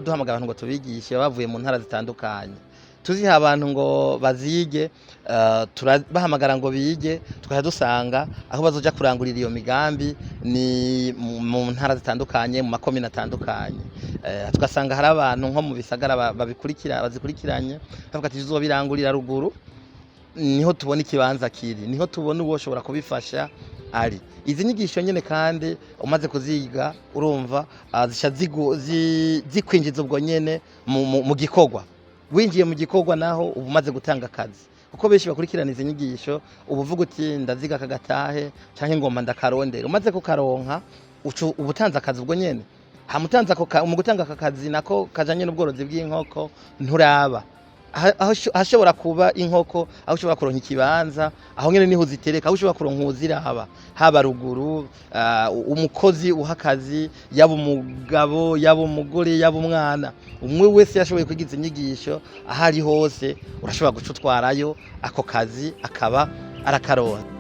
duhamagara abantu ngo tubigishe bavuye mu ntara zitandukanye tuziha abantu ngo bazige turabahamagara ngo bige tukaja dusanga aho bazoja kurangurira iyo migambi ni mu ntara zitandukanye mu makomine atandukanye tugasanga hari abantu nko mu bisagara bazikurikiranye bavuga ati tuzobirangurira ruguru niho tubona ikibanza kiri niho tubona uwoshobora kubifasha ari izi nyigisho nyene kandi umaze kuziga urumva zisha zikwinjiza ubwo nyene mu gikorwa winjiye mu gikorwa naho ubumaze gutanga akazi kuko benshi bakurikirana izi nyigisho ubuvuga uti ndaziga kagatahe canke ngomba ndakarondera umaze kukaronka ubutanza akazi ubwo nyene hamutanza mu gutanga akazi nako kajanye n'ubworozi bw'inkoko nturaba hashobora kuba inkoko aho ushobora kuronka ikibanza aho nyene niho uzitereka aho ushobora kuronka uziraba haba ruguru umukozi uhakazi yaba umugabo yaba umugore yaba umwana umwe wese yashoboye kwigiza inyigisho ahari hose urashobora gucutwarayo ako kazi akaba arakaronka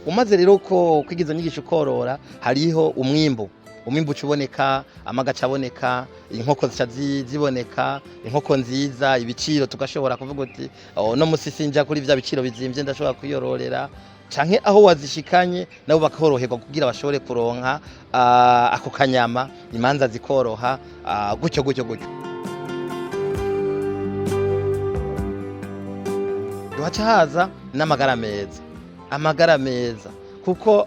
umaze rero ko kwigiza inyigisho korora hariho umwimbu uboneka amagaca aboneka inkoko zica ziboneka inkoko nziza ibiciro tugashobora kuvuga uti no musisinja kuri vya biciro bizimvye ndashobora kuyororera canke aho wazishikanye nabo bakoroherwa kugira bashobore kuronka ako kanyama imanza zikoroha gutyo duhaca haza n'amagara meza kuko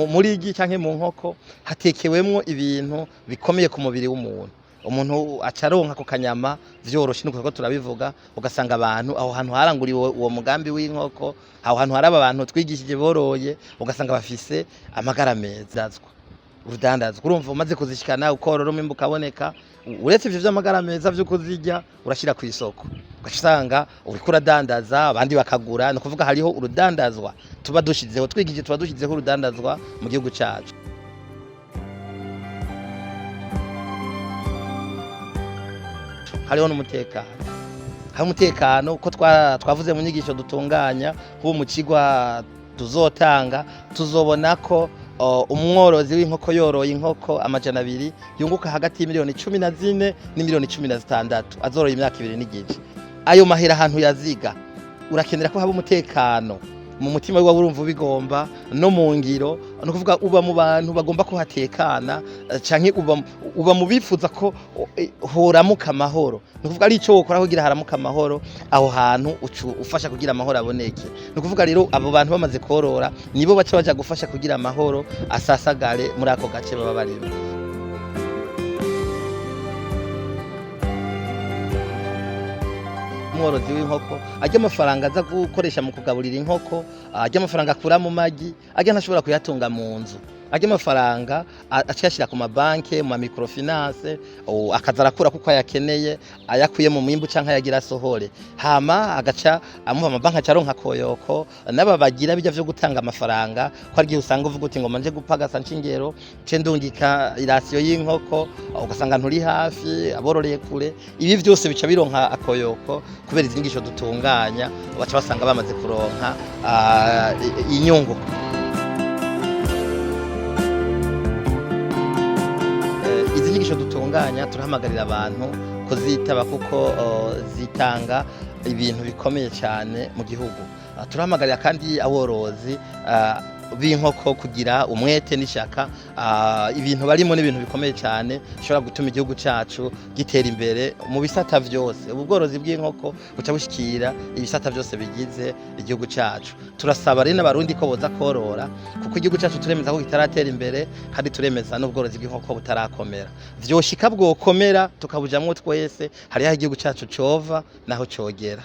muri igi canke mu nkoko hatekewemwo ibintu bikomeye ku mubiri umuntu acaronka ku kanyama vyoroshe nuko turabivuga ugasanga abantu aho hantu haranguriwe uwo mugambi w'inkoko aho hantu haraba abantu twigishije boroye ugasanga bafise amagara meza urudandazwa urumva umaze kuzishikana ukorora umwimbu ukaboneka uretse ivyo vy'amagara meza vyo kuzirya urashira ku isoko ugasanga uriko uradandaza abandi bakagura no kuvuga hariho urudandazwa tuba dushizeho twigije tuba dushizeho urudandazwa mu gihugu cyacu hariho n'umutekano ko twavuze mu nyigisho dutunganya nk'ubu mu kigwa tuzotanga tuzobona ko umworozi w'inkoko yoroye inkoko 200 yunguka hagati y'imiliyoni 14 n'imiliyoni 16 azoroye imyaka 2 n'igice ayo mahera ahantu yaziga urakenera ko haba umutekano mu mutima wawe urumva bigomba no mu ngiro no kuvuga uba mu bantu bagomba ko hatekana canke uba mu bifuza ko horamuka amahoro no kuvuga ari ico wokora kugira haramuka amahoro aho hantu ufasha kugira amahoro aboneke no kuvuga rero abo bantu bamaze korora nibo baca baja gufasha kugira amahoro asasagare muri ako gace baba barimo umworozi w'inkoko ajya amafaranga aza gukoresha mu kugaburira inkoko ajya amafaranga akura mu magi ajya ntashobora kuyatunga mu nzu ajya amafaranga acashira ku mabanke mu microfinance akaza arakura kuko ayakeneye ayakuye mu mwimbu canka yagira sohore hama agaca amuha amabanke acaronka koyoko n'ababagira bijya vyo gutanga amafaranga ko ari gihe usanga uvuga uti ngo manje gupagasa ncingero ce ndungika irasiyo y'inkoko ugasanga nturi hafi abororeye kure ibi vyose bica bironka akoyoko kubera izingisho dutunganya baca basanga bamaze kuronka inyungu inyigisho dutunganya turahamagarira abantu kuzitaba kuko zitanga ibintu bikomeye cyane mu gihugu turahamagarira kandi aborozi b'inkoko kugira umwete n'ishaka ibintu barimo n'ibintu bikomeye cyane bishobora gutuma igihugu cyacu gitera imbere mu bisata byose ubworozi bw'inkoko buca bushikira ibisata byose bigize igihugu cyacu turasaba rero n'abarundi ko boza korora kuko igihugu cyacu turemeza ko kitaratera imbere kandi turemeza n'ubworozi bw'inkoko butarakomera vyoshika bwokomera tukabujamwo twese hariho igihugu cyacu cova naho cogera